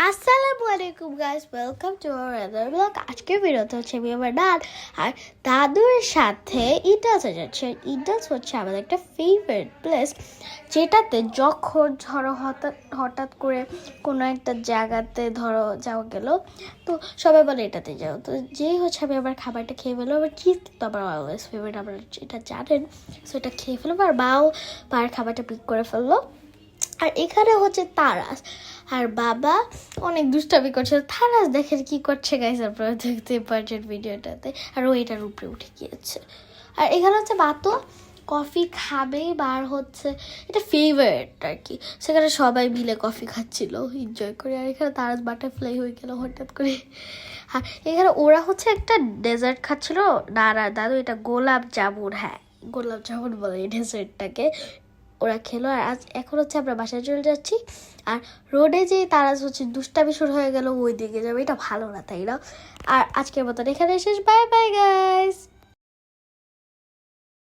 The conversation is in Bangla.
আসসালামু আলাইকুম guys, welcome to our other blog. আজকের ভিডিওতে হচ্ছে আমি আমার আর দাদুর সাথে ইটালসে যাচ্ছি। ইটালস হচ্ছে আমাদের একটা ফেভারিট প্লেস, যেটাতে যখন হঠাৎ করে কোনো একটা জায়গাতে যাওয়া গেল, তো সবাই বলে এটাতে যাও। তো যেই হচ্ছে আমি আবার খাবারটা খেয়ে ফেলো, আবার চিজ তো আমার অলওয়েজ ফেভারিট, আপনারা এটা জানেন। সো এটা খেয়ে ফেলবো, আর মাও পায়ের খাবারটা পিক করে ফেললো। আর এখানে হচ্ছে তারাস, আর বাবা অনেক দুষ্টামি করছে। তারাস দেখেন কি করছে গাইস, আপনারা দেখতে পাচ্ছেন ভিডিওটাতে। আর ও এটার উপরে উঠে গিয়েছে। আর এখানে হচ্ছে বাতো কফি খাবে, বার হচ্ছে এটা ফেভারিট আর কি। সেখানে সবাই মিলে কফি খাচ্ছিল এনজয় করে। আর এখানে তারাস বাটারফ্লাই হয়ে গেল হঠাৎ করে। আর এখানে ওরা হচ্ছে একটা ডেজার্ট খাচ্ছিল, দাদু এটা গোলাপ জামুন, হ্যাঁ গোলাপ জামুন বলে এই ডেজার্টটাকে। ওরা খেলো। আর এখন হচ্ছে আমরা বাসায় চলে যাচ্ছি। আর রোডে যে তারা হচ্ছে দুষ্টামি শুরু হয়ে গেল, ওই দিকে যাবে, এটা ভালো না, তাই না? আর আজকের মতন এখানে শেষ। Bye bye guys.